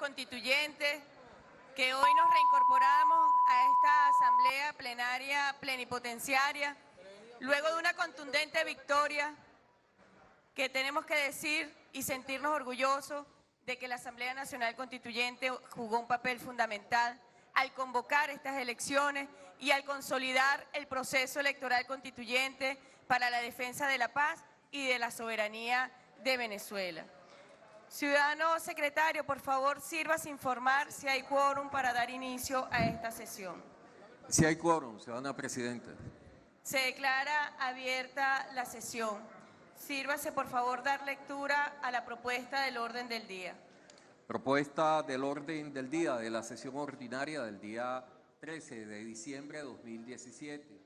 Constituyente, que hoy nos reincorporamos a esta asamblea plenaria plenipotenciaria, luego de una contundente victoria que tenemos que decir y sentirnos orgullosos de que la Asamblea Nacional Constituyente jugó un papel fundamental al convocar estas elecciones y al consolidar el proceso electoral constituyente para la defensa de la paz y de la soberanía de Venezuela. Ciudadano secretario, por favor, sírvase informar si hay quórum para dar inicio a esta sesión. Sí hay quórum, ciudadana presidenta. Se declara abierta la sesión. Sírvase, por favor, dar lectura a la propuesta del orden del día. Propuesta del orden del día de la sesión ordinaria del día 13 de diciembre de 2017.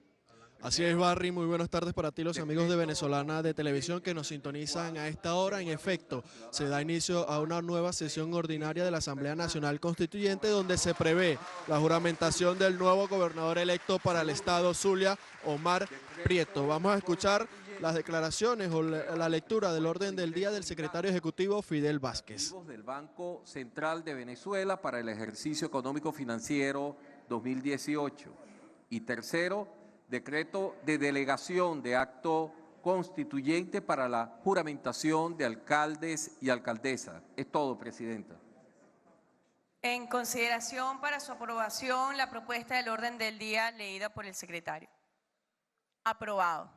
Así es, Barry, muy buenas tardes para ti, los amigos de Venezolana de Televisión que nos sintonizan a esta hora. En efecto, se da inicio a una nueva sesión ordinaria de la Asamblea Nacional Constituyente donde se prevé la juramentación del nuevo gobernador electo para el estado Zulia, Omar Prieto. Vamos a escuchar las declaraciones o la lectura del orden del día del secretario ejecutivo Fidel Vázquez. Del Banco Central de Venezuela para el ejercicio económico financiero 2018. Y tercero, decreto de delegación de acto constituyente para la juramentación de alcaldes y alcaldesas. Es todo, presidenta. En consideración para su aprobación, la propuesta del orden del día leída por el secretario. Aprobado.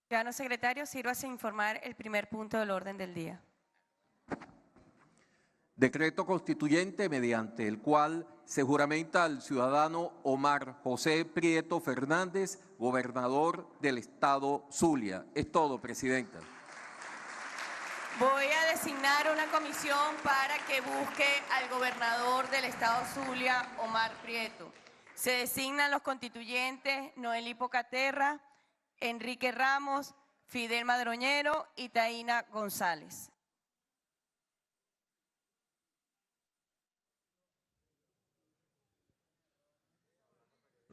Ciudadano secretario, sírvase a informar el primer punto del orden del día. Decreto constituyente mediante el cual se juramenta al ciudadano Omar José Prieto Fernández, gobernador del estado Zulia. Es todo, presidenta. Voy a designar una comisión para que busque al gobernador del estado Zulia, Omar Prieto. Se designan los constituyentes Noel Hipocaterra, Enrique Ramos, Fidel Madroñero y Taina González.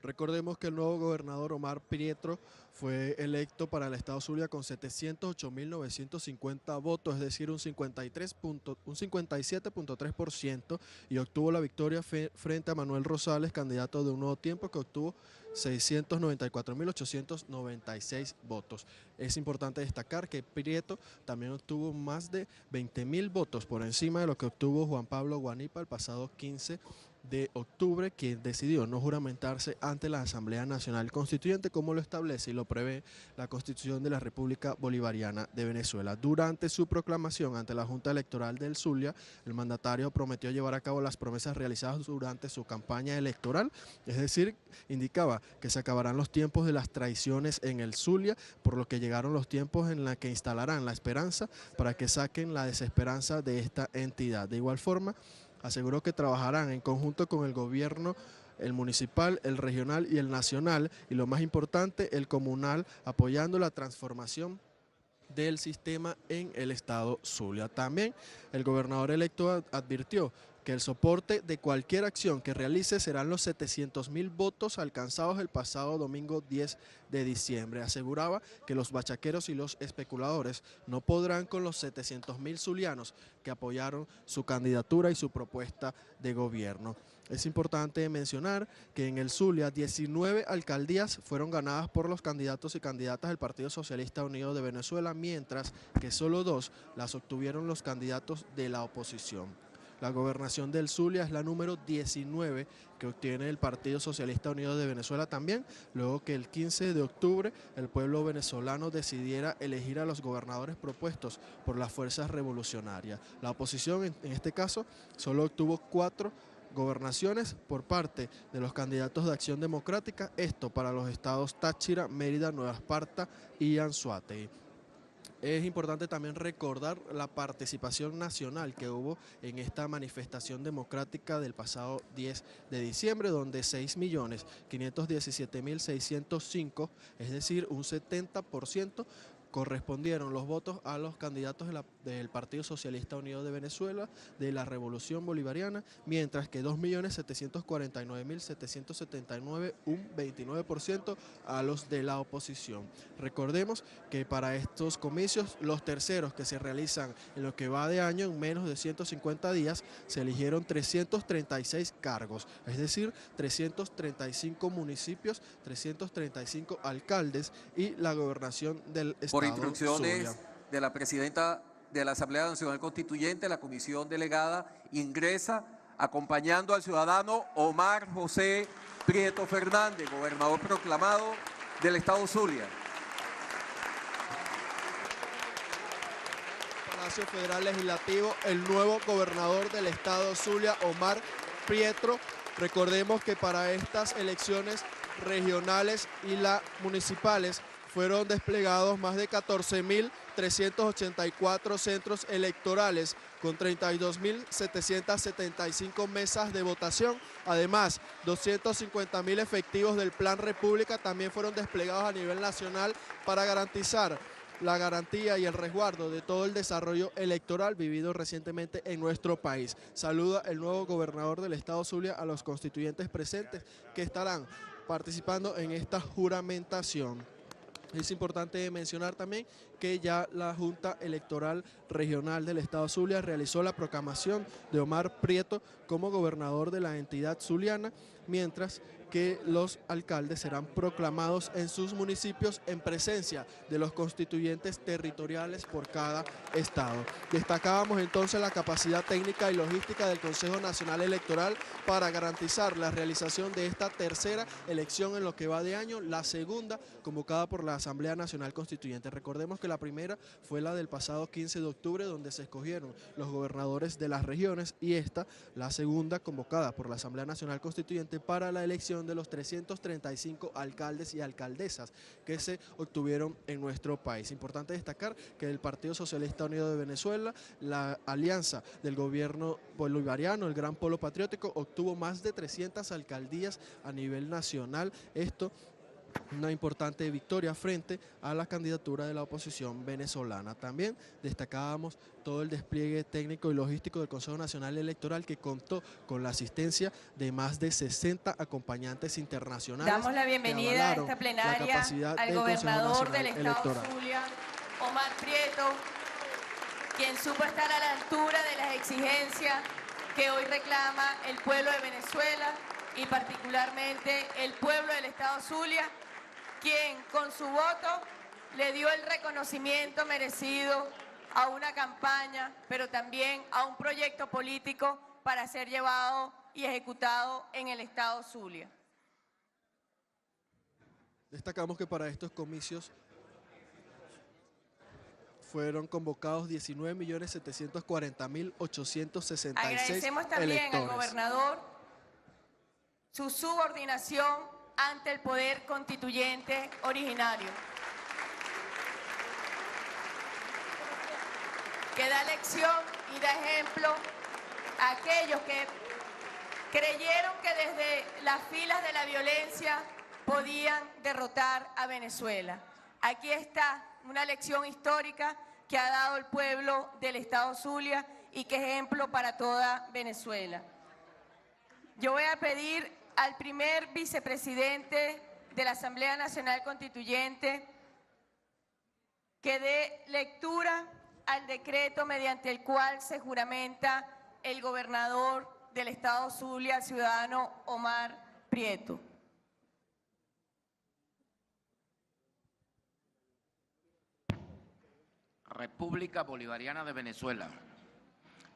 Recordemos que el nuevo gobernador Omar Prieto fue electo para el estado Zulia con 708.950 votos, es decir, un 57.3%, y obtuvo la victoria frente a Manuel Rosales, candidato de Un Nuevo Tiempo, que obtuvo 694.896 votos. Es importante destacar que Prieto también obtuvo más de 20.000 votos por encima de lo que obtuvo Juan Pablo Guanipa el pasado 15 de octubre, quien decidió no juramentarse ante la Asamblea Nacional Constituyente como lo establece y lo prevé la Constitución de la República Bolivariana de Venezuela. Durante su proclamación ante la Junta Electoral del Zulia, el mandatario prometió llevar a cabo las promesas realizadas durante su campaña electoral, es decir, indicaba que se acabarán los tiempos de las traiciones en el Zulia, por lo que llegaron los tiempos en los que instalarán la esperanza para que saquen la desesperanza de esta entidad. De igual forma, aseguró que trabajarán en conjunto con el gobierno, el municipal, el regional y el nacional, y lo más importante, el comunal, apoyando la transformación del sistema en el estado Zulia. También el gobernador electo advirtió que el soporte de cualquier acción que realice serán los 700.000 votos alcanzados el pasado domingo 10 de diciembre. Aseguraba que los bachaqueros y los especuladores no podrán con los 700.000 zulianos que apoyaron su candidatura y su propuesta de gobierno. Es importante mencionar que en el Zulia 19 alcaldías fueron ganadas por los candidatos y candidatas del Partido Socialista Unido de Venezuela, mientras que solo 2 las obtuvieron los candidatos de la oposición. La gobernación del Zulia es la número 19 que obtiene el Partido Socialista Unido de Venezuela también, luego que el 15 de octubre el pueblo venezolano decidiera elegir a los gobernadores propuestos por las fuerzas revolucionarias. La oposición, en este caso, solo obtuvo 4 gobernaciones por parte de los candidatos de Acción Democrática, esto para los estados Táchira, Mérida, Nueva Esparta y Anzoátegui. Es importante también recordar la participación nacional que hubo en esta manifestación democrática del pasado 10 de diciembre, donde 6.517.605, es decir, un 70%, correspondieron los votos a los candidatos del Partido Socialista Unido de Venezuela, de la Revolución Bolivariana, mientras que 2.749.779, un 29%, a los de la oposición. Recordemos que para estos comicios, los terceros que se realizan en lo que va de año, en menos de 150 días, se eligieron 336 cargos, es decir, 335 municipios, 335 alcaldes y la gobernación del estado. Por instrucciones Zulia. de la presidenta de la Asamblea Nacional Constituyente, la comisión delegada ingresa acompañando al ciudadano Omar José Prieto Fernández, gobernador proclamado del estado Zulia. Palacio Federal Legislativo, el nuevo gobernador del estado Zulia, Omar Prieto. Recordemos que para estas elecciones regionales y las municipales fueron desplegados más de 14.384 centros electorales con 32.775 mesas de votación. Además, 250.000 efectivos del Plan República también fueron desplegados a nivel nacional para garantizar la garantía y el resguardo de todo el desarrollo electoral vivido recientemente en nuestro país. Saluda el nuevo gobernador del estado Zulia a los constituyentes presentes que estarán participando en esta juramentación. Es importante mencionar también que ya la Junta Electoral Regional del estado Zulia realizó la proclamación de Omar Prieto como gobernador de la entidad zuliana, mientras que los alcaldes serán proclamados en sus municipios en presencia de los constituyentes territoriales por cada estado. Destacábamos entonces la capacidad técnica y logística del Consejo Nacional Electoral para garantizar la realización de esta tercera elección en lo que va de año, la segunda convocada por la Asamblea Nacional Constituyente. Recordemos que la primera fue la del pasado 15 de octubre, donde se escogieron los gobernadores de las regiones, y esta, la segunda, convocada por la Asamblea Nacional Constituyente para la elección de los 335 alcaldes y alcaldesas que se obtuvieron en nuestro país. Importante destacar que el Partido Socialista Unido de Venezuela, la alianza del gobierno bolivariano, el Gran Polo Patriótico, obtuvo más de 300 alcaldías a nivel nacional. Esto una importante victoria frente a la candidatura de la oposición venezolana. También destacábamos todo el despliegue técnico y logístico del Consejo Nacional Electoral, que contó con la asistencia de más de 60 acompañantes internacionales. Damos la bienvenida a esta plenaria al gobernador del estado Zulia, Omar Prieto, quien supo estar a la altura de las exigencias que hoy reclama el pueblo de Venezuela y particularmente el pueblo del estado Zulia, quien con su voto le dio el reconocimiento merecido a una campaña, pero también a un proyecto político para ser llevado y ejecutado en el estado Zulia. Destacamos que para estos comicios fueron convocados 19.740.866 Agradecemos también electores. al gobernador su subordinación ante el poder constituyente originario, que da lección y da ejemplo a aquellos que creyeron que desde las filas de la violencia podían derrotar a Venezuela. Aquí está una lección histórica que ha dado el pueblo del estado Zulia y que es ejemplo para toda Venezuela. Yo voy a pedir al primer vicepresidente de la Asamblea Nacional Constituyente que dé lectura al decreto mediante el cual se juramenta el gobernador del estado Zulia, el ciudadano Omar Prieto. República Bolivariana de Venezuela,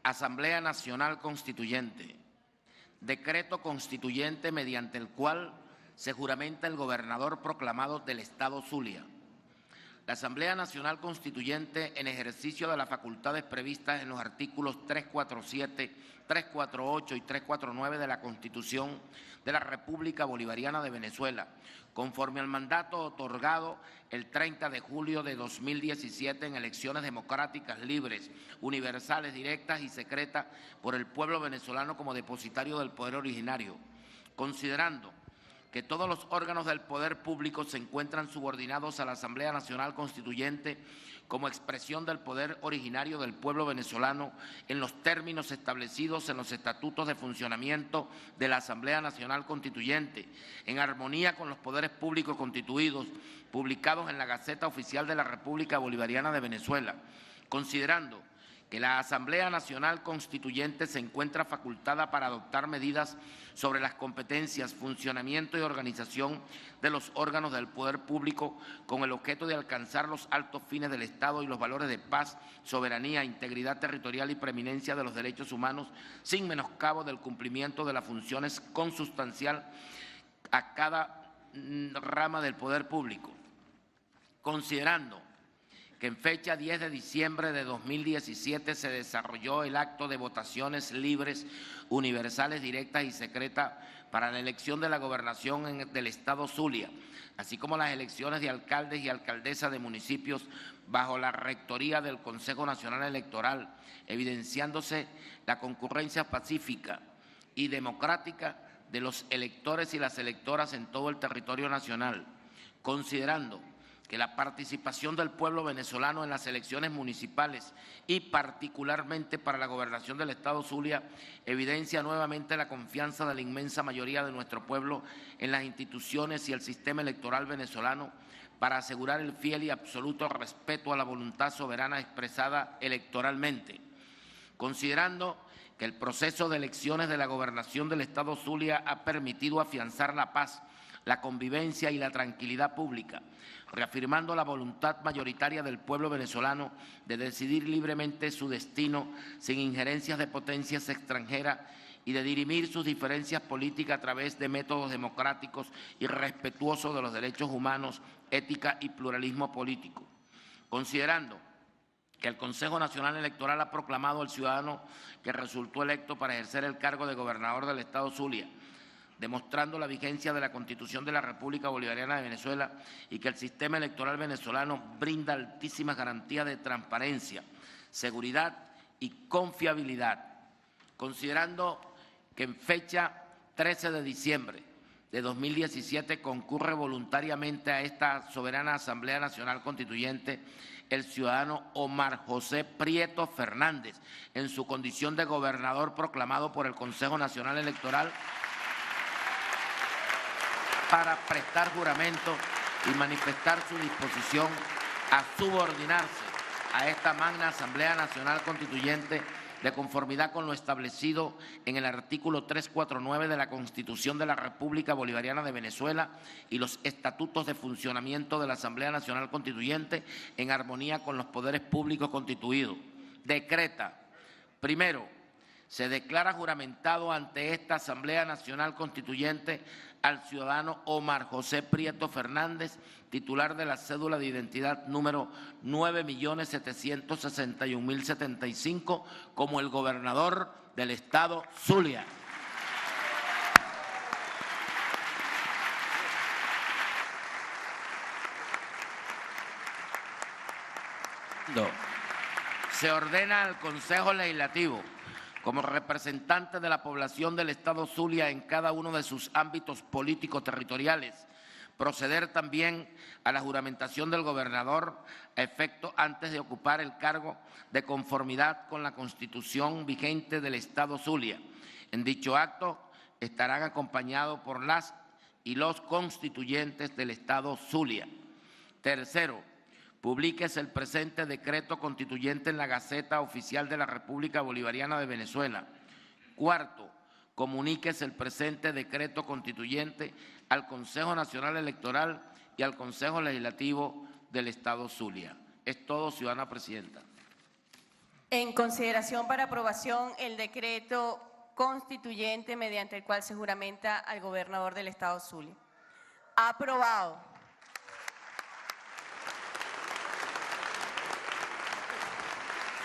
Asamblea Nacional Constituyente, decreto constituyente mediante el cual se juramenta el gobernador proclamado del estado Zulia. La Asamblea Nacional Constituyente, en ejercicio de las facultades previstas en los artículos 347, 348 y 349 de la Constitución de la República Bolivariana de Venezuela, conforme al mandato otorgado el 30 de julio de 2017 en elecciones democráticas, libres, universales, directas y secretas por el pueblo venezolano como depositario del poder originario, considerando que todos los órganos del poder público se encuentran subordinados a la Asamblea Nacional Constituyente como expresión del poder originario del pueblo venezolano en los términos establecidos en los estatutos de funcionamiento de la Asamblea Nacional Constituyente, en armonía con los poderes públicos constituidos, publicados en la Gaceta Oficial de la República Bolivariana de Venezuela, considerando que la Asamblea Nacional Constituyente se encuentra facultada para adoptar medidas sobre las competencias, funcionamiento y organización de los órganos del poder público con el objeto de alcanzar los altos fines del Estado y los valores de paz, soberanía, integridad territorial y preeminencia de los derechos humanos, sin menoscabo del cumplimiento de las funciones consustancial a cada rama del poder público. Considerando que en fecha 10 de diciembre de 2017 se desarrolló el acto de votaciones libres, universales, directas y secretas para la elección de la gobernación del Estado Zulia, así como las elecciones de alcaldes y alcaldesas de municipios bajo la rectoría del Consejo Nacional Electoral, evidenciándose la concurrencia pacífica y democrática de los electores y las electoras en todo el territorio nacional, considerando que la participación del pueblo venezolano en las elecciones municipales y particularmente para la gobernación del Estado Zulia evidencia nuevamente la confianza de la inmensa mayoría de nuestro pueblo en las instituciones y el sistema electoral venezolano para asegurar el fiel y absoluto respeto a la voluntad soberana expresada electoralmente. Considerando que el proceso de elecciones de la gobernación del Estado Zulia ha permitido afianzar la paz, la convivencia y la tranquilidad pública, reafirmando la voluntad mayoritaria del pueblo venezolano de decidir libremente su destino sin injerencias de potencias extranjeras y de dirimir sus diferencias políticas a través de métodos democráticos y respetuosos de los derechos humanos, ética y pluralismo político. Considerando que el Consejo Nacional Electoral ha proclamado al ciudadano que resultó electo para ejercer el cargo de gobernador del Estado Zulia, demostrando la vigencia de la Constitución de la República Bolivariana de Venezuela y que el sistema electoral venezolano brinda altísimas garantías de transparencia, seguridad y confiabilidad. Considerando que en fecha 13 de diciembre de 2017 concurre voluntariamente a esta soberana Asamblea Nacional Constituyente el ciudadano Omar José Prieto Fernández, en su condición de gobernador proclamado por el Consejo Nacional Electoral, para prestar juramento y manifestar su disposición a subordinarse a esta magna Asamblea Nacional Constituyente de conformidad con lo establecido en el artículo 349 de la Constitución de la República Bolivariana de Venezuela y los estatutos de funcionamiento de la Asamblea Nacional Constituyente en armonía con los poderes públicos constituidos. Decreta, primero, se declara juramentado ante esta Asamblea Nacional Constituyente al ciudadano Omar José Prieto Fernández, titular de la cédula de identidad número 9.761.075, como el gobernador del Estado Zulia. Se ordena al Consejo Legislativo, como representante de la población del Estado Zulia en cada uno de sus ámbitos políticos territoriales, proceder también a la juramentación del gobernador a efecto antes de ocupar el cargo de conformidad con la Constitución vigente del Estado Zulia. En dicho acto estarán acompañados por las y los constituyentes del Estado Zulia. Tercero, publíquese el presente decreto constituyente en la Gaceta Oficial de la República Bolivariana de Venezuela. Cuarto, comuníquese el presente decreto constituyente al Consejo Nacional Electoral y al Consejo Legislativo del Estado Zulia. Es todo, ciudadana presidenta. En consideración para aprobación el decreto constituyente mediante el cual se juramenta al gobernador del Estado Zulia. Aprobado.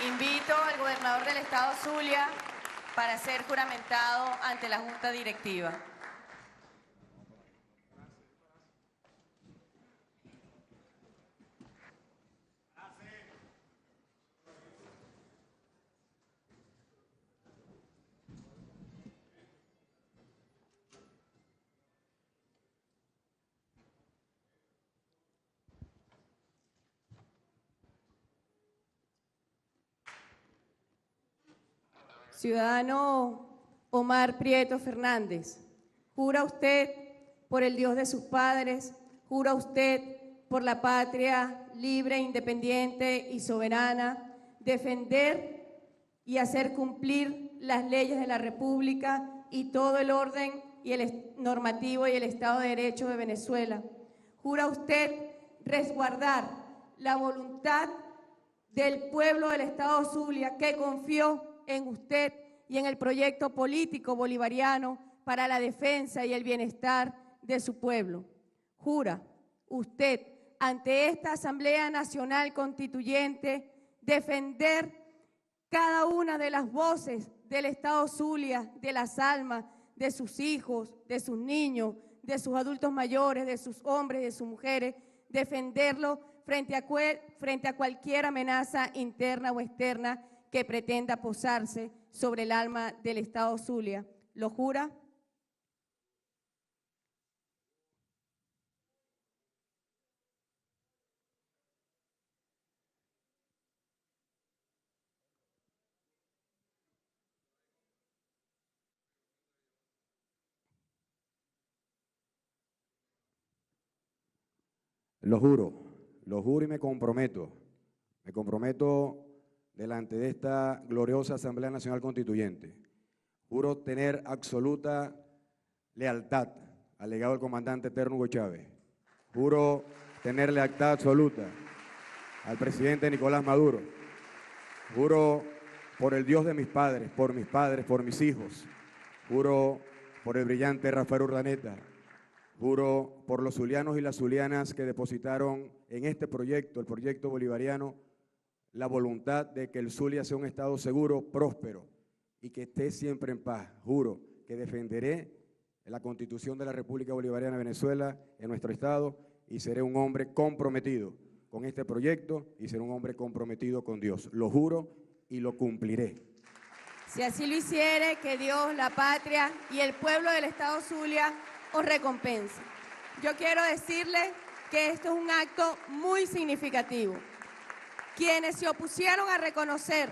Invito al gobernador del Estado Zulia para ser juramentado ante la Junta Directiva. Ciudadano Omar Prieto Fernández, ¿jura usted por el Dios de sus padres, jura usted por la patria libre, independiente y soberana, defender y hacer cumplir las leyes de la República y todo el orden y el normativo y el Estado de Derecho de Venezuela? ¿Jura usted resguardar la voluntad del pueblo del Estado Zulia que confió en usted y en el proyecto político bolivariano para la defensa y el bienestar de su pueblo? ¿Jura usted ante esta Asamblea Nacional Constituyente defender cada una de las voces del Estado Zulia, de las almas, de sus hijos, de sus niños, de sus adultos mayores, de sus hombres, de sus mujeres, defenderlo frente a cualquier amenaza interna o externa que pretenda posarse sobre el alma del Estado Zulia? ¿Lo jura? Lo juro y me comprometo delante de esta gloriosa Asamblea Nacional Constituyente. Juro tener absoluta lealtad al legado del comandante eterno Hugo Chávez. Juro tener lealtad absoluta al presidente Nicolás Maduro. Juro por el Dios de mis padres, por mis hijos. Juro por el brillante Rafael Urdaneta. Juro por los zulianos y las zulianas que depositaron en este proyecto, el proyecto bolivariano, la voluntad de que el Zulia sea un estado seguro, próspero y que esté siempre en paz. Juro que defenderé la Constitución de la República Bolivariana de Venezuela en nuestro estado y seré un hombre comprometido con este proyecto y seré un hombre comprometido con Dios. Lo juro y lo cumpliré. Si así lo hiciere, que Dios, la patria y el pueblo del Estado Zulia os recompense. Yo quiero decirles que esto es un acto muy significativo. Quienes se opusieron a reconocer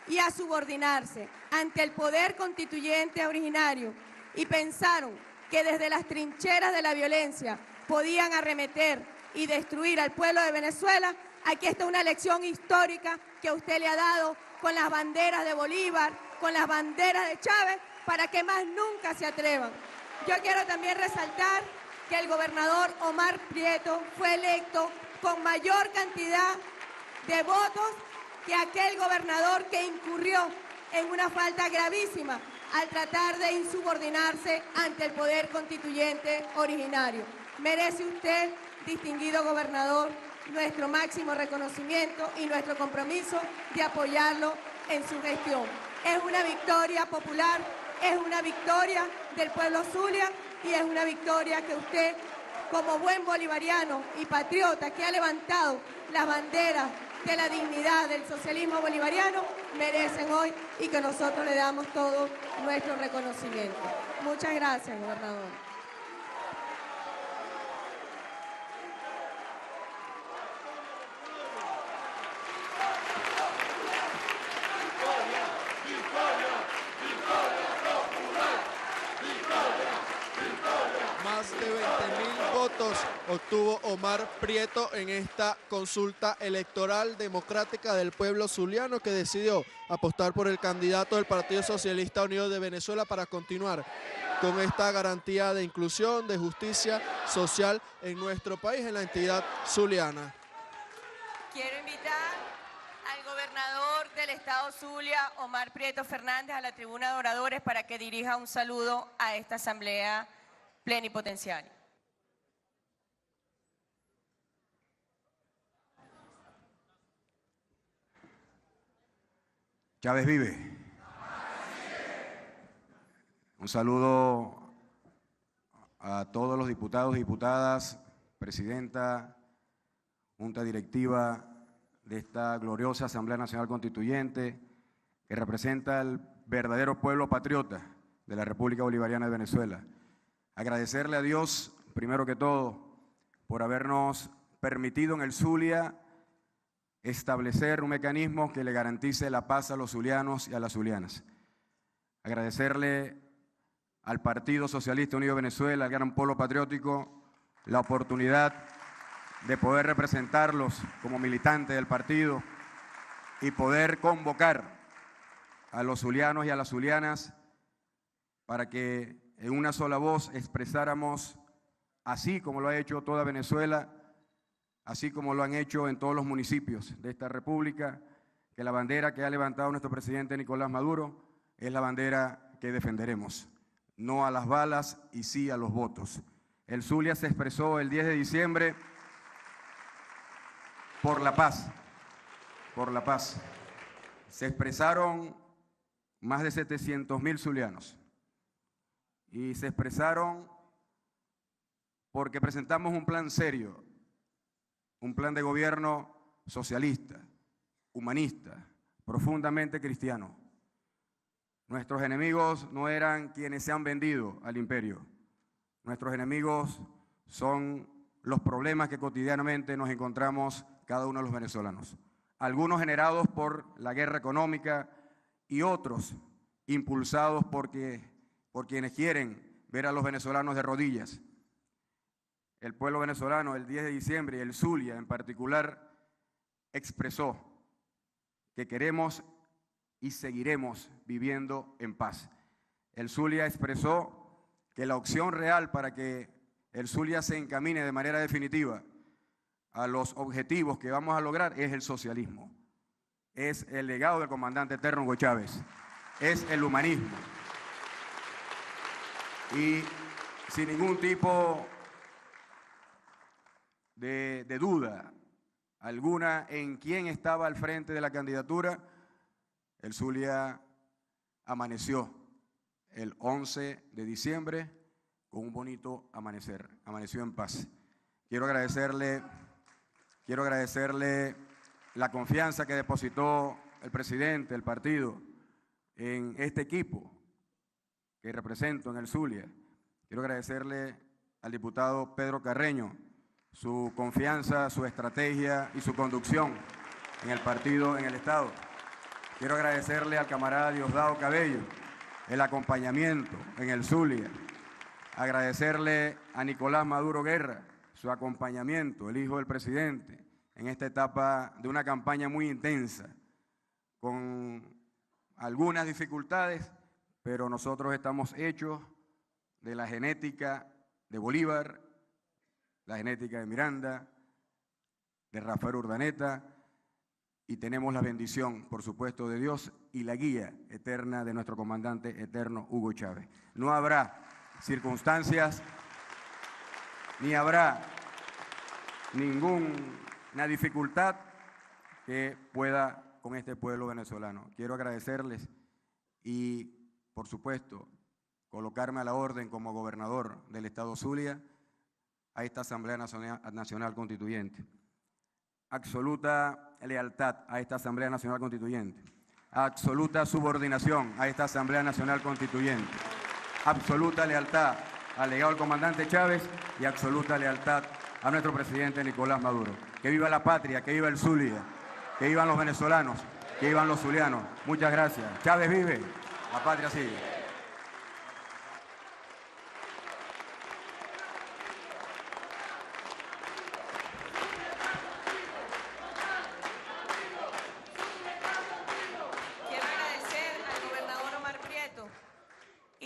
y a subordinarse ante el poder constituyente originario y pensaron que desde las trincheras de la violencia podían arremeter y destruir al pueblo de Venezuela, aquí está una lección histórica que usted le ha dado con las banderas de Bolívar, con las banderas de Chávez, para que más nunca se atrevan. Yo quiero también resaltar que el gobernador Omar Prieto fue electo con mayor cantidad de votos que aquel gobernador que incurrió en una falta gravísima al tratar de insubordinarse ante el poder constituyente originario. Merece usted, distinguido gobernador, nuestro máximo reconocimiento y nuestro compromiso de apoyarlo en su gestión. Es una victoria popular, es una victoria del pueblo Zulia y es una victoria que usted, como buen bolivariano y patriota que ha levantado las banderas de la dignidad del socialismo bolivariano, merecen hoy y que nosotros le damos todo nuestro reconocimiento. Muchas gracias, gobernador. Más de 20.000 votos obtuvo Omar Prieto en esta consulta electoral democrática del pueblo zuliano, que decidió apostar por el candidato del Partido Socialista Unido de Venezuela para continuar con esta garantía de inclusión, de justicia social en nuestro país, en la entidad zuliana. Quiero invitar al gobernador del Estado Zulia, Omar Prieto Fernández, a la tribuna de oradores para que dirija un saludo a esta asamblea plenipotenciaria. Chávez vive. Un saludo a todos los diputados y diputadas, presidenta, junta directiva de esta gloriosa Asamblea Nacional Constituyente, que representa el verdadero pueblo patriota de la República Bolivariana de Venezuela. Agradecerle a Dios, primero que todo, por habernos permitido en el Zulia establecer un mecanismo que le garantice la paz a los zulianos y a las zulianas. agradecerle al Partido Socialista Unido de Venezuela, al Gran Polo Patriótico, la oportunidad de poder representarlos como militante del partido y poder convocar a los zulianos y a las zulianas para que en una sola voz expresáramos, así como lo ha hecho toda Venezuela, así como lo han hecho en todos los municipios de esta república, que la bandera que ha levantado nuestro presidente Nicolás Maduro es la bandera que defenderemos. No a las balas y sí a los votos. El Zulia se expresó el 10 de diciembre por la paz, por la paz. Se expresaron más de 700.000 zulianos y se expresaron porque presentamos un plan serio, un plan de gobierno socialista, humanista, profundamente cristiano. Nuestros enemigos no eran quienes se han vendido al imperio. Nuestros enemigos son los problemas que cotidianamente nos encontramos cada uno de los venezolanos. Algunos generados por la guerra económica y otros impulsados por quienes quieren ver a los venezolanos de rodillas. El pueblo venezolano el 10 de diciembre, y el Zulia en particular, expresó que queremos y seguiremos viviendo en paz. El Zulia expresó que la opción real para que el Zulia se encamine de manera definitiva a los objetivos que vamos a lograr es el socialismo, es el legado del comandante eterno Hugo Chávez, es el humanismo. Y sin ningún tipo de duda alguna en quién estaba al frente de la candidatura, el Zulia amaneció el 11 de diciembre con un bonito amanecer, amaneció en paz. Quiero agradecerle la confianza que depositó el presidente, el partido, en este equipo que represento en el Zulia. Quiero agradecerle al diputado Pedro Carreño su confianza, su estrategia y su conducción en el partido, en el Estado. Quiero agradecerle al camarada Diosdado Cabello el acompañamiento en el Zulia. Agradecerle a Nicolás Maduro Guerra su acompañamiento, el hijo del presidente, en esta etapa de una campaña muy intensa, con algunas dificultades, pero nosotros estamos hechos de la genética de Bolívar, la genética de Miranda, de Rafael Urdaneta, y tenemos la bendición, por supuesto, de Dios y la guía eterna de nuestro comandante eterno Hugo Chávez. No habrá circunstancias ni habrá ninguna dificultad que pueda con este pueblo venezolano. Quiero agradecerles y, por supuesto, colocarme a la orden como gobernador del Estado Zulia a esta Asamblea Nacional Constituyente. Absoluta lealtad a esta Asamblea Nacional Constituyente. Absoluta subordinación a esta Asamblea Nacional Constituyente. Absoluta lealtad al legado del comandante Chávez y absoluta lealtad a nuestro presidente Nicolás Maduro. Que viva la patria, que viva el Zulia, que vivan los venezolanos, que vivan los zulianos. Muchas gracias. Chávez vive, la patria sigue.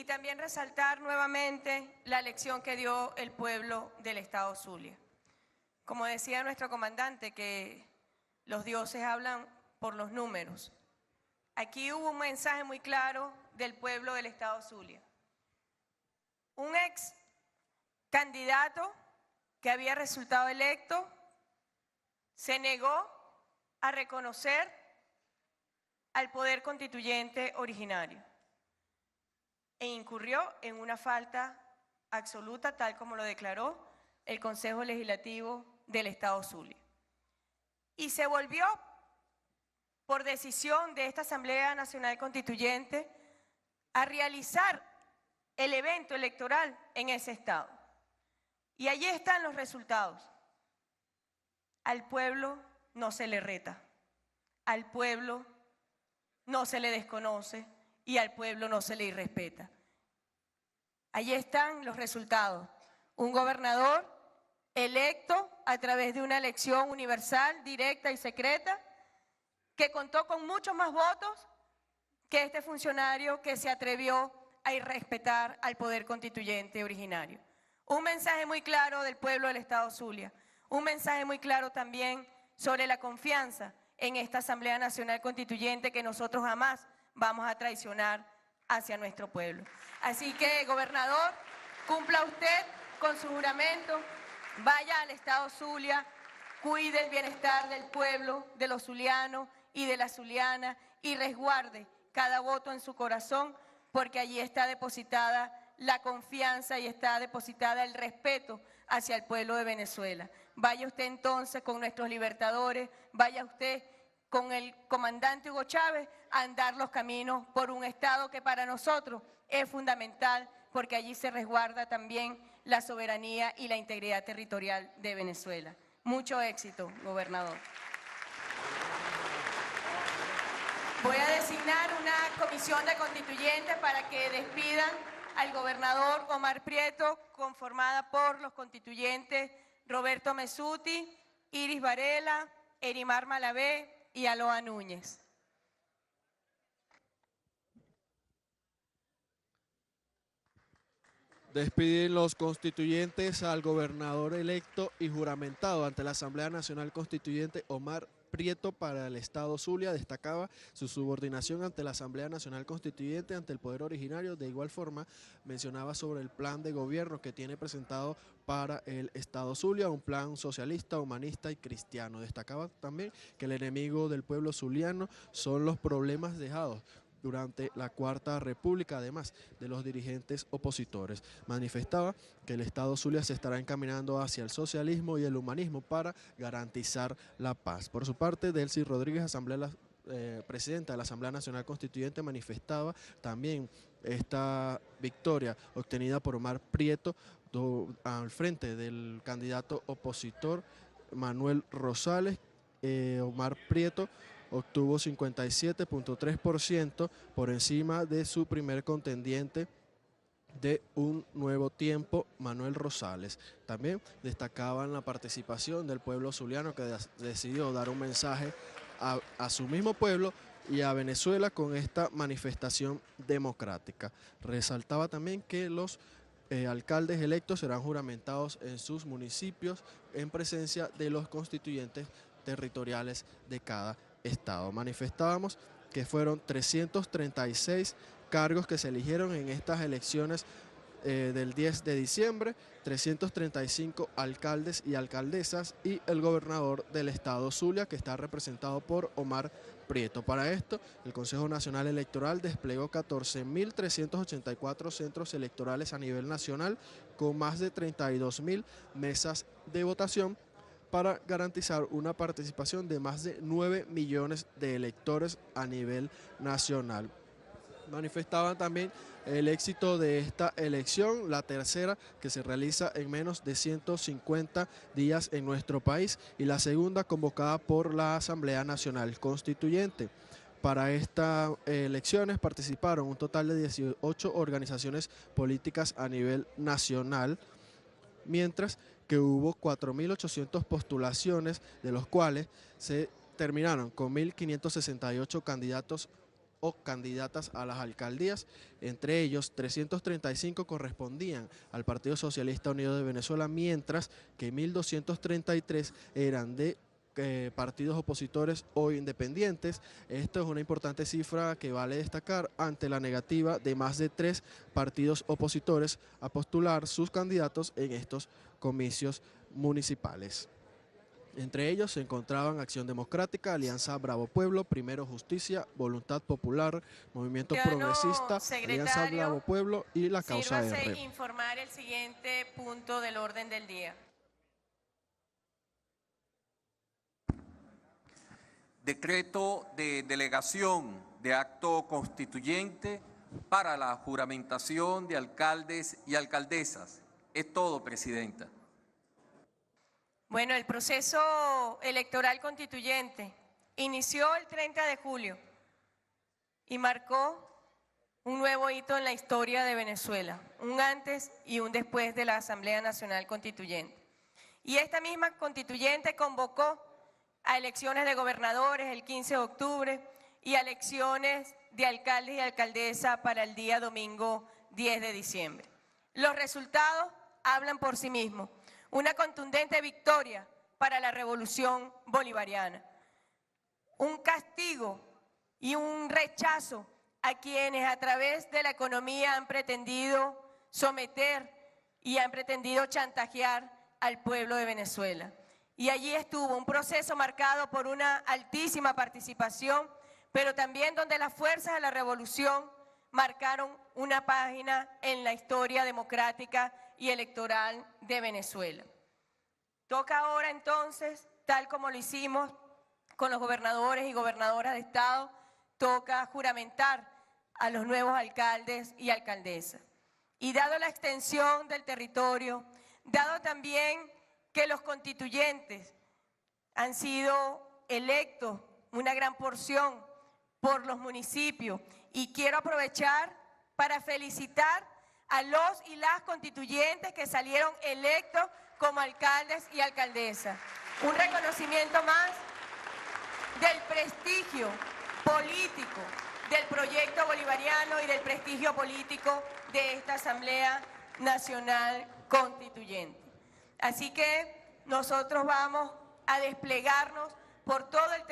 También resaltar nuevamente la lección que dio el pueblo del Estado Zulia. Como decía nuestro comandante, que los dioses hablan por los números. Aquí hubo un mensaje muy claro del pueblo del Estado Zulia. Un ex candidato que había resultado electo se negó a reconocer al poder constituyente originario e incurrió en una falta absoluta, tal como lo declaró el Consejo Legislativo del Estado Zulia. Y se volvió, por decisión de esta Asamblea Nacional Constituyente, a realizar el evento electoral en ese estado. Y allí están los resultados. Al pueblo no se le reta, al pueblo no se le desconoce, y al pueblo no se le irrespeta. Allí están los resultados. Un gobernador electo a través de una elección universal, directa y secreta, que contó con muchos más votos que este funcionario que se atrevió a irrespetar al poder constituyente originario. Un mensaje muy claro del pueblo del Estado Zulia, un mensaje muy claro también sobre la confianza en esta Asamblea Nacional Constituyente que nosotros jamás vamos a traicionar hacia nuestro pueblo. Así que, gobernador, cumpla usted con su juramento, vaya al Estado Zulia, cuide el bienestar del pueblo, de los zulianos y de las zulianas y resguarde cada voto en su corazón, porque allí está depositada la confianza y está depositada el respeto hacia el pueblo de Venezuela. Vaya usted entonces con nuestros libertadores, vaya usted con el comandante Hugo Chávez a andar los caminos por un Estado que para nosotros es fundamental, porque allí se resguarda también la soberanía y la integridad territorial de Venezuela. Mucho éxito, gobernador. Voy a designar una comisión de constituyentes para que despidan al gobernador Omar Prieto, conformada por los constituyentes Roberto Mesuti, Iris Varela, Erimar Malavé y Aloa Núñez. Despiden los constituyentes al gobernador electo y juramentado ante la Asamblea Nacional Constituyente Omar Prieto para el Estado Zulia. Destacaba su subordinación ante la Asamblea Nacional Constituyente, ante el poder originario. De igual forma, mencionaba sobre el plan de gobierno que tiene presentado para el Estado Zulia, un plan socialista, humanista y cristiano. Destacaba también que el enemigo del pueblo zuliano son los problemas dejados durante la Cuarta República, además de los dirigentes opositores. Manifestaba que el Estado Zulia se estará encaminando hacia el socialismo y el humanismo para garantizar la paz. Por su parte, Delcy Rodríguez, presidenta de la Asamblea Nacional Constituyente, manifestaba también esta victoria obtenida por Omar Prieto al frente del candidato opositor Manuel Rosales. Omar Prieto obtuvo 57.3% por encima de su primer contendiente de Un Nuevo Tiempo, Manuel Rosales. También destacaban la participación del pueblo zuliano, que decidió dar un mensaje a su mismo pueblo y a Venezuela con esta manifestación democrática. Resaltaba también que los alcaldes electos serán juramentados en sus municipios en presencia de los constituyentes territoriales de cada estado. Manifestábamos que fueron 336 cargos que se eligieron en estas elecciones del 10 de diciembre, 335 alcaldes y alcaldesas y el gobernador del Estado Zulia, que está representado por Omar Prieto. Para esto, el Consejo Nacional Electoral desplegó 14.384 centros electorales a nivel nacional, con más de 32.000 mesas de votación, para garantizar una participación de más de 9 millones de electores a nivel nacional. Manifestaban también el éxito de esta elección, la tercera que se realiza en menos de 150 días en nuestro país y la segunda convocada por la Asamblea Nacional Constituyente. Para estas elecciones participaron un total de 18 organizaciones políticas a nivel nacional, mientras que hubo 4.800 postulaciones, de los cuales se terminaron con 1.568 candidatos o candidatas a las alcaldías. Entre ellos, 335 correspondían al Partido Socialista Unido de Venezuela, mientras que 1.233 eran de partidos opositores o independientes. Esto es una importante cifra que vale destacar ante la negativa de más de 3 partidos opositores a postular sus candidatos en estos comicios municipales. Entre ellos se encontraban Acción Democrática, Alianza Bravo Pueblo, Primero Justicia, Voluntad Popular, Movimiento Progresista, Alianza Bravo Pueblo y la Causa R. Sírvase informar el siguiente punto del orden del día. Decreto de delegación de acto constituyente para la juramentación de alcaldes y alcaldesas. Es todo, Presidenta. Bueno, el proceso electoral constituyente inició el 30 de julio y marcó un nuevo hito en la historia de Venezuela, un antes y un después de la Asamblea Nacional Constituyente. Y esta misma constituyente convocó a elecciones de gobernadores el 15 de octubre y a elecciones de alcaldes y alcaldesa para el día domingo 10 de diciembre. Los resultados hablan por sí mismos. Una contundente victoria para la revolución bolivariana. Un castigo y un rechazo a quienes a través de la economía han pretendido someter y han pretendido chantajear al pueblo de Venezuela. Y allí estuvo un proceso marcado por una altísima participación, pero también donde las fuerzas de la revolución marcaron una página en la historia democrática y electoral de Venezuela. Toca ahora entonces, tal como lo hicimos con los gobernadores y gobernadoras de Estado, toca juramentar a los nuevos alcaldes y alcaldesas. Y dado la extensión del territorio, dado también que los constituyentes han sido electos, una gran porción, por los municipios, y quiero aprovechar para felicitar a los y las constituyentes que salieron electos como alcaldes y alcaldesas. Un reconocimiento más del prestigio político del proyecto bolivariano y del prestigio político de esta Asamblea Nacional Constituyente. Así que nosotros vamos a desplegarnos por todo el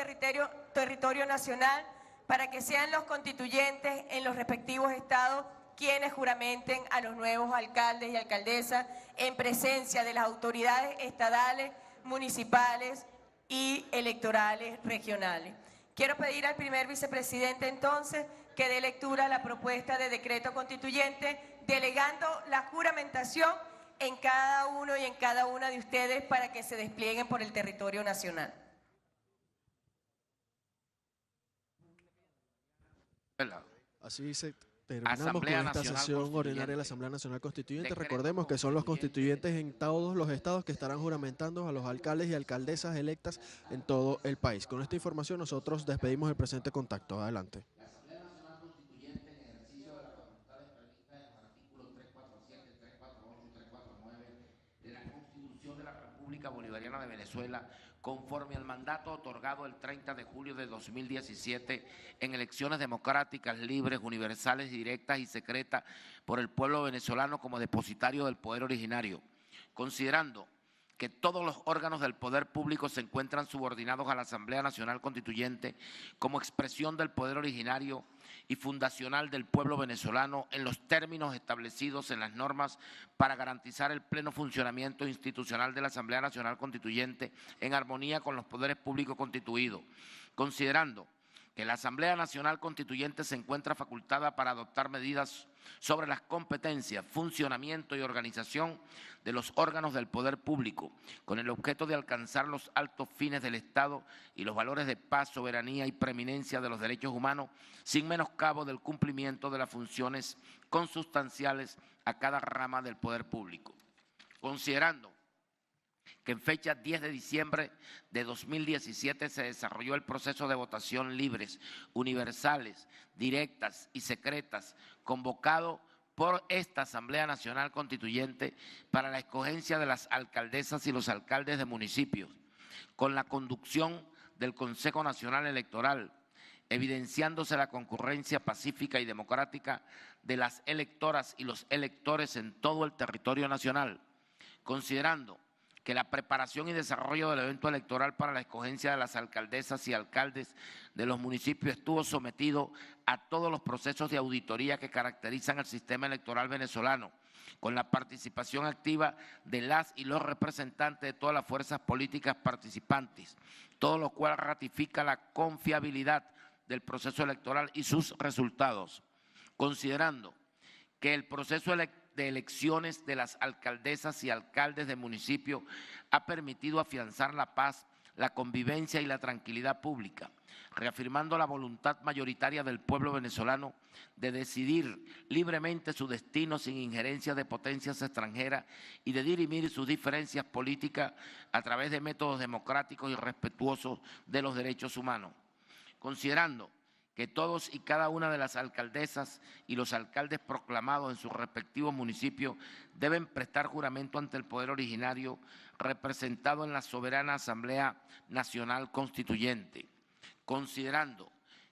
territorio nacional para que sean los constituyentes en los respectivos estados quienes juramenten a los nuevos alcaldes y alcaldesas en presencia de las autoridades estadales, municipales y electorales regionales. Quiero pedir al primer vicepresidente entonces que dé lectura a la propuesta de decreto constituyente, delegando la juramentación en cada uno y en cada una de ustedes para que se desplieguen por el territorio nacional. Así se terminamos Asamblea con esta Nacional sesión ordinaria de la Asamblea Nacional Constituyente. Recordemos que son los constituyentes en todos los estados que estarán juramentando a los alcaldes y alcaldesas electas en todo el país. Con esta información nosotros despedimos el presente contacto. Adelante. Bolivariana de Venezuela, conforme al mandato otorgado el 30 de julio de 2017 en elecciones democráticas, libres, universales, directas y secretas por el pueblo venezolano como depositario del poder originario, considerando que todos los órganos del poder público se encuentran subordinados a la Asamblea Nacional Constituyente como expresión del poder originario y fundacional del pueblo venezolano en los términos establecidos en las normas para garantizar el pleno funcionamiento institucional de la Asamblea Nacional Constituyente en armonía con los poderes públicos constituidos, considerando que la Asamblea Nacional Constituyente se encuentra facultada para adoptar medidas sobre las competencias, funcionamiento y organización de los órganos del poder público, con el objeto de alcanzar los altos fines del Estado y los valores de paz, soberanía y preeminencia de los derechos humanos, sin menoscabo del cumplimiento de las funciones consustanciales a cada rama del poder público. Considerando que en fecha 10 de diciembre de 2017 se desarrolló el proceso de votación libres, universales, directas y secretas, convocado por esta Asamblea Nacional Constituyente para la escogencia de las alcaldesas y los alcaldes de municipios, con la conducción del Consejo Nacional Electoral, evidenciándose la concurrencia pacífica y democrática de las electoras y los electores en todo el territorio nacional, considerando que la preparación y desarrollo del evento electoral para la escogencia de las alcaldesas y alcaldes de los municipios estuvo sometido a todos los procesos de auditoría que caracterizan al sistema electoral venezolano, con la participación activa de las y los representantes de todas las fuerzas políticas participantes, todo lo cual ratifica la confiabilidad del proceso electoral y sus resultados, considerando que el proceso de elecciones de las alcaldesas y alcaldes de municipio ha permitido afianzar la paz, la convivencia y la tranquilidad pública, reafirmando la voluntad mayoritaria del pueblo venezolano de decidir libremente su destino sin injerencia de potencias extranjeras y de dirimir sus diferencias políticas a través de métodos democráticos y respetuosos de los derechos humanos, considerando que todos y cada una de las alcaldesas y los alcaldes proclamados en sus respectivos municipios deben prestar juramento ante el poder originario representado en la soberana Asamblea Nacional Constituyente, considerando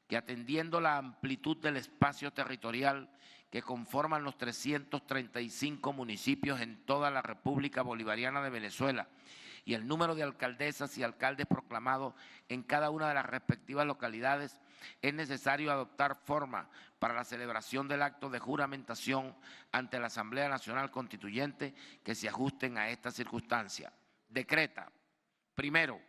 que atendiendo la amplitud del espacio territorial que conforman los 335 municipios en toda la República Bolivariana de Venezuela y el número de alcaldesas y alcaldes proclamados en cada una de las respectivas localidades, es necesario adoptar forma para la celebración del acto de juramentación ante la Asamblea Nacional Constituyente que se ajusten a esta circunstancia. Decreta, primero,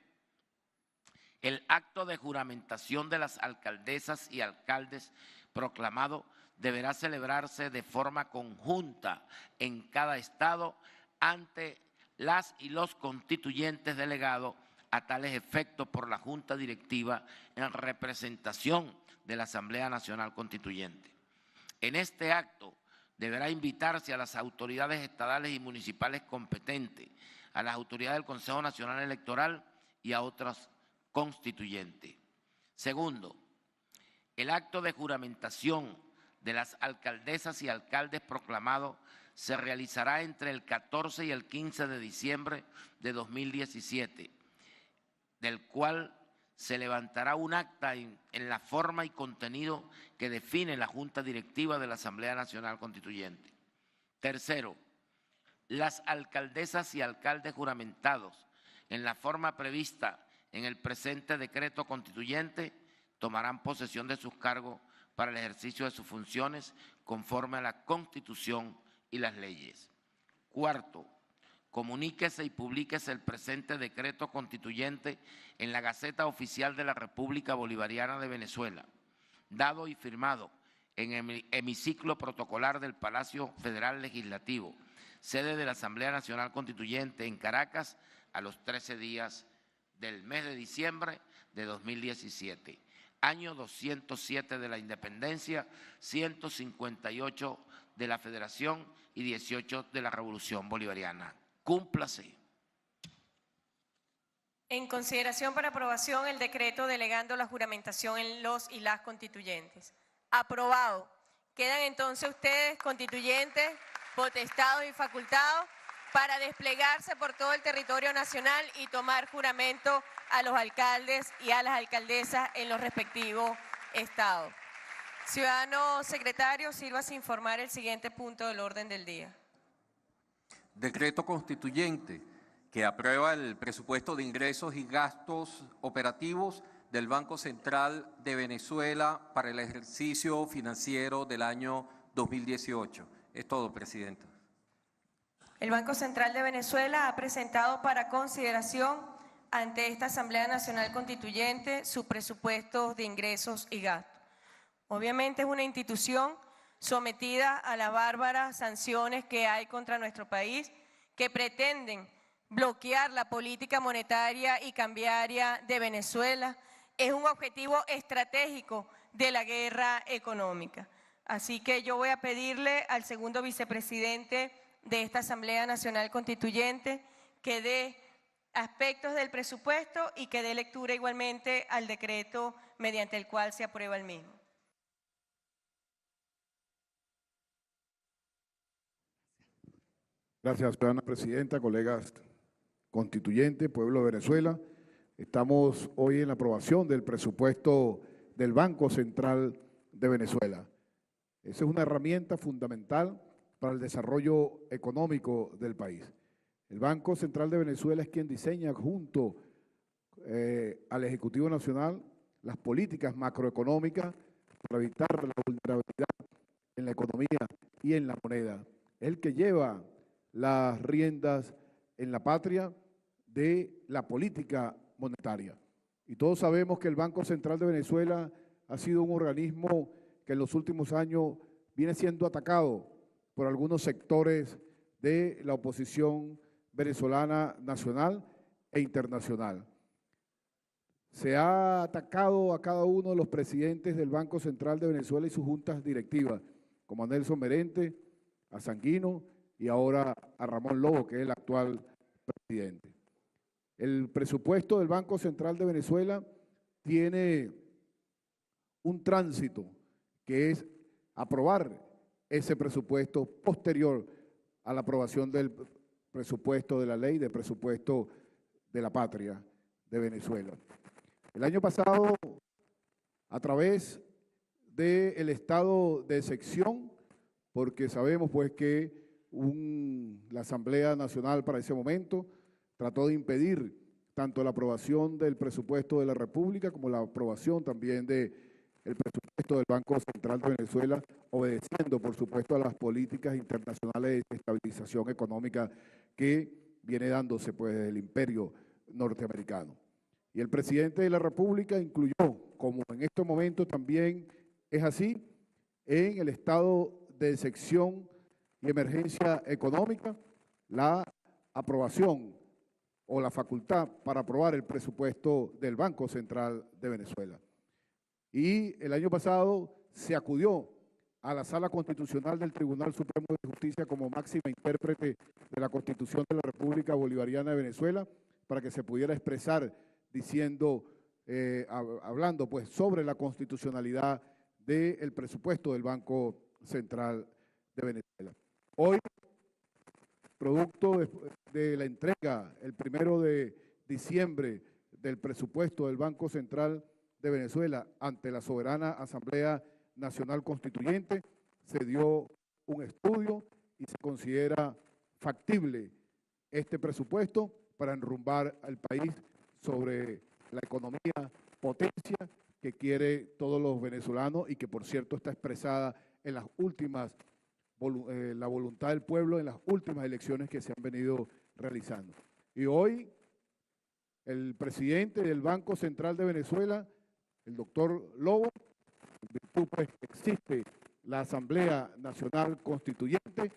el acto de juramentación de las alcaldesas y alcaldes proclamado deberá celebrarse de forma conjunta en cada estado ante las y los constituyentes delegados a tales efectos por la Junta Directiva en representación de la Asamblea Nacional Constituyente. En este acto deberá invitarse a las autoridades estadales y municipales competentes, a las autoridades del Consejo Nacional Electoral y a otras constituyentes. Segundo, el acto de juramentación de las alcaldesas y alcaldes proclamados se realizará entre el 14 y el 15 de diciembre de 2017, del cual se levantará un acta en la forma y contenido que define la Junta Directiva de la Asamblea Nacional Constituyente. Tercero, las alcaldesas y alcaldes juramentados en la forma prevista en el presente decreto constituyente tomarán posesión de sus cargos para el ejercicio de sus funciones conforme a la Constitución y las leyes. Cuarto, comuníquese y publíquese el presente decreto constituyente en la Gaceta Oficial de la República Bolivariana de Venezuela, dado y firmado en el hemiciclo protocolar del Palacio Federal Legislativo, sede de la Asamblea Nacional Constituyente en Caracas, a los 13 días del mes de diciembre de 2017. Año 207 de la Independencia, 158 de la Federación y 18 de la Revolución Bolivariana. Cúmplase. En consideración para aprobación el decreto delegando la juramentación en los y las constituyentes. Aprobado. Quedan entonces ustedes, constituyentes, potestados y facultados para desplegarse por todo el territorio nacional y tomar juramento a los alcaldes y a las alcaldesas en los respectivos estados. Ciudadano secretario, sírvase informar el siguiente punto del orden del día. Decreto constituyente que aprueba el presupuesto de ingresos y gastos operativos del Banco Central de Venezuela para el ejercicio financiero del año 2018. Es todo, Presidenta. El Banco Central de Venezuela ha presentado para consideración ante esta Asamblea Nacional Constituyente su presupuesto de ingresos y gastos. Obviamente es una institución sometida a las bárbaras sanciones que hay contra nuestro país, que pretenden bloquear la política monetaria y cambiaria de Venezuela. Es un objetivo estratégico de la guerra económica. Así que yo voy a pedirle al segundo vicepresidente de esta Asamblea Nacional Constituyente que dé aspectos del presupuesto y que dé lectura igualmente al decreto mediante el cual se aprueba el mismo. Gracias, ciudadana presidenta, colegas constituyentes, pueblo de Venezuela. Estamos hoy en la aprobación del presupuesto del Banco Central de Venezuela. Esa es una herramienta fundamental para el desarrollo económico del país. El Banco Central de Venezuela es quien diseña junto al Ejecutivo Nacional las políticas macroeconómicas para evitar la vulnerabilidad en la economía y en la moneda. Es el que lleva las riendas en la patria de la política monetaria. Y todos sabemos que el Banco Central de Venezuela ha sido un organismo que en los últimos años viene siendo atacado por algunos sectores de la oposición venezolana nacional e internacional. Se ha atacado a cada uno de los presidentes del Banco Central de Venezuela y sus juntas directivas, como a Nelson Merente, a Sanguino y ahora a Ramón Lobo, que es el actual presidente. El presupuesto del Banco Central de Venezuela tiene un tránsito, que es aprobar ese presupuesto posterior a la aprobación del presupuesto de la ley de presupuesto de la patria de Venezuela. El año pasado, a través del estado de excepción, porque sabemos pues que la Asamblea Nacional para ese momento trató de impedir tanto la aprobación del presupuesto de la República como la aprobación también del presupuesto del Banco Central de Venezuela, obedeciendo por supuesto a las políticas internacionales de estabilización económica que viene dándose pues desde el imperio norteamericano. Y el presidente de la República incluyó, como en estos momentos también es así, en el estado de excepción y emergencia económica, la aprobación o la facultad para aprobar el presupuesto del Banco Central de Venezuela. Y el año pasado se acudió a la Sala Constitucional del Tribunal Supremo de Justicia como máxima intérprete de la Constitución de la República Bolivariana de Venezuela para que se pudiera expresar diciendo, hablando pues sobre la constitucionalidad del presupuesto del Banco Central de Venezuela. Hoy, producto de la entrega el 1 de diciembre del presupuesto del Banco Central de Venezuela ante la soberana Asamblea Nacional Constituyente, se dio un estudio y se considera factible este presupuesto para enrumbar al país sobre la economía potencia que quiere todos los venezolanos y que por cierto está expresada en las últimas, la voluntad del pueblo en las últimas elecciones que se han venido realizando. Y hoy el presidente del Banco Central de Venezuela, el doctor Lobo, en virtud pues existe la Asamblea Nacional Constituyente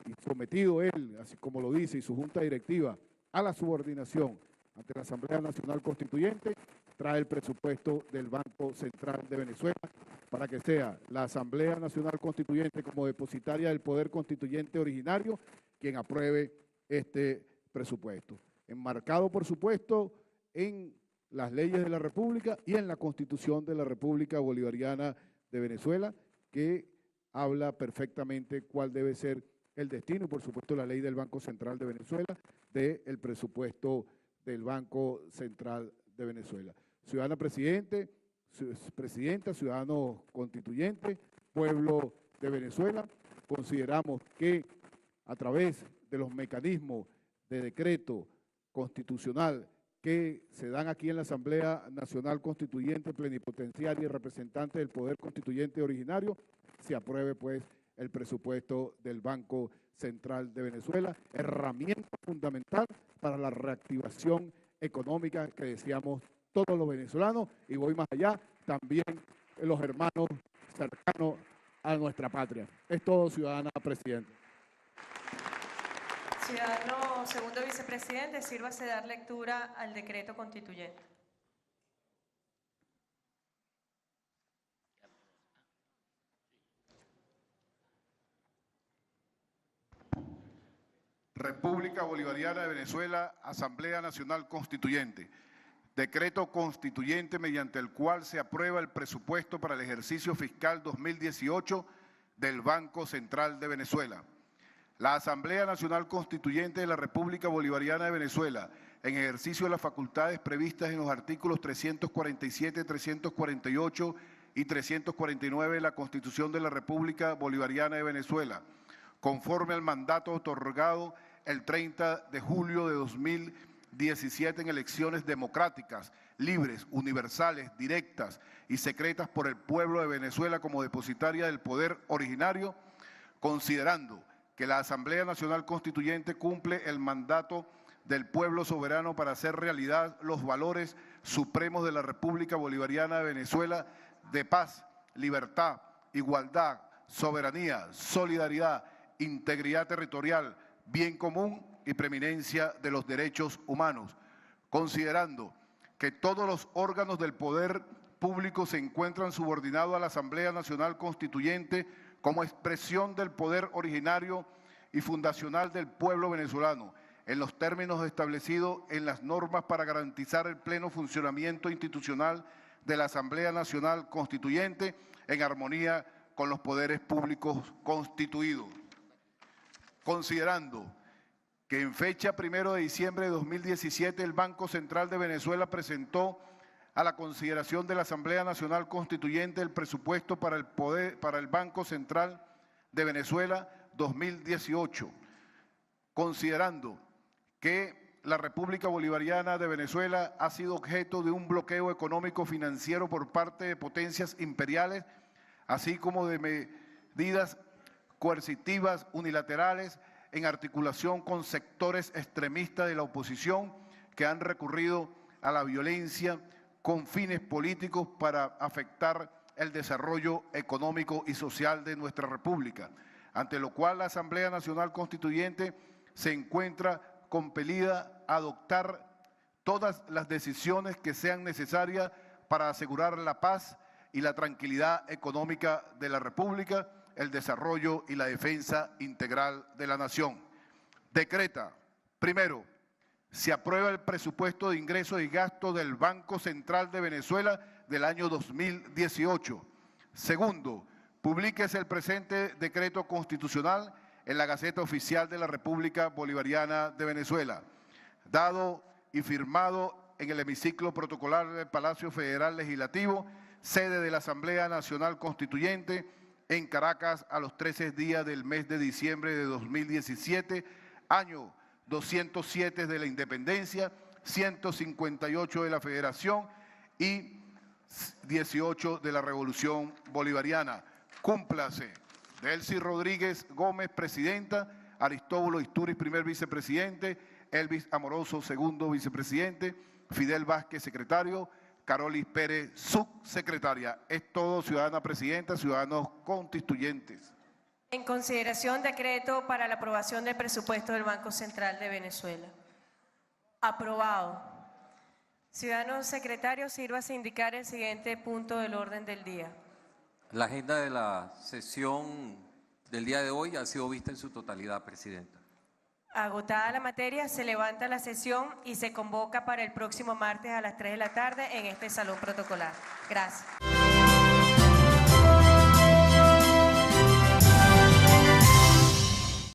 y sometido él, así como lo dice, y su junta directiva a la subordinación ante la Asamblea Nacional Constituyente, trae el presupuesto del Banco Central de Venezuela para que sea la Asamblea Nacional Constituyente como depositaria del poder constituyente originario quien apruebe este presupuesto, enmarcado por supuesto en las leyes de la República y en la Constitución de la República Bolivariana de Venezuela, que habla perfectamente cuál debe ser el destino y por supuesto la ley del Banco Central de Venezuela del presupuesto del Banco Central de Venezuela. Ciudadana Presidente, Presidenta, ciudadanos constituyentes, pueblo de Venezuela, consideramos que a través de los mecanismos de decreto constitucional que se dan aquí en la Asamblea Nacional Constituyente, plenipotenciaria y representante del Poder Constituyente originario, se apruebe pues el presupuesto del Banco Central de Venezuela, herramienta fundamental para la reactivación económica que deseamos todos los venezolanos y voy más allá, también los hermanos cercanos a nuestra patria. Es todo, ciudadana Presidenta. Ciudadano segundo vicepresidente, sírvase dar lectura al decreto constituyente. República Bolivariana de Venezuela, Asamblea Nacional Constituyente. Decreto constituyente mediante el cual se aprueba el presupuesto para el ejercicio fiscal 2018 del Banco Central de Venezuela. La Asamblea Nacional Constituyente de la República Bolivariana de Venezuela, en ejercicio de las facultades previstas en los artículos 347, 348 y 349 de la Constitución de la República Bolivariana de Venezuela, conforme al mandato otorgado el 30 de julio de 2017 en elecciones democráticas, libres, universales, directas y secretas por el pueblo de Venezuela como depositaria del poder originario, considerando que la Asamblea Nacional Constituyente cumple el mandato del pueblo soberano para hacer realidad los valores supremos de la República Bolivariana de Venezuela de paz, libertad, igualdad, soberanía, solidaridad, integridad territorial, bien común y preeminencia de los derechos humanos, considerando que todos los órganos del poder público se encuentran subordinados a la Asamblea Nacional Constituyente como expresión del poder originario y fundacional del pueblo venezolano, en los términos establecidos en las normas para garantizar el pleno funcionamiento institucional de la Asamblea Nacional Constituyente en armonía con los poderes públicos constituidos. Considerando que en fecha 1 de diciembre de 2017 el Banco Central de Venezuela presentó a la consideración de la Asamblea Nacional Constituyente el presupuesto para el Banco Central de Venezuela 2018, considerando que la República Bolivariana de Venezuela ha sido objeto de un bloqueo económico financiero por parte de potencias imperiales, así como de medidas coercitivas unilaterales en articulación con sectores extremistas de la oposición que han recurrido a la violencia con fines políticos para afectar el desarrollo económico y social de nuestra República, ante lo cual la Asamblea Nacional Constituyente se encuentra compelida a adoptar todas las decisiones que sean necesarias para asegurar la paz y la tranquilidad económica de la República, el desarrollo y la defensa integral de la nación. Decreta, primero, se aprueba el presupuesto de ingresos y gastos del Banco Central de Venezuela del año 2018. Segundo, publíquese el presente decreto constitucional en la Gaceta Oficial de la República Bolivariana de Venezuela, dado y firmado en el hemiciclo protocolar del Palacio Federal Legislativo, sede de la Asamblea Nacional Constituyente, en Caracas, a los 13 días del mes de diciembre de 2017, año 207 de la Independencia, 158 de la Federación y 18 de la Revolución Bolivariana. Cúmplase. Delcy Rodríguez Gómez, presidenta; Aristóbulo Isturiz, primer vicepresidente; Elvis Amoroso, segundo vicepresidente; Fidel Vázquez, secretario; Carolis Pérez, subsecretaria. Es todo, ciudadana presidenta, ciudadanos constituyentes. En consideración, decreto para la aprobación del presupuesto del Banco Central de Venezuela. Aprobado. Ciudadanos secretarios, sírvase indicar el siguiente punto del orden del día. La agenda de la sesión del día de hoy ha sido vista en su totalidad, presidenta. Agotada la materia, se levanta la sesión y se convoca para el próximo martes a las 3 de la tarde en este salón protocolar. Gracias.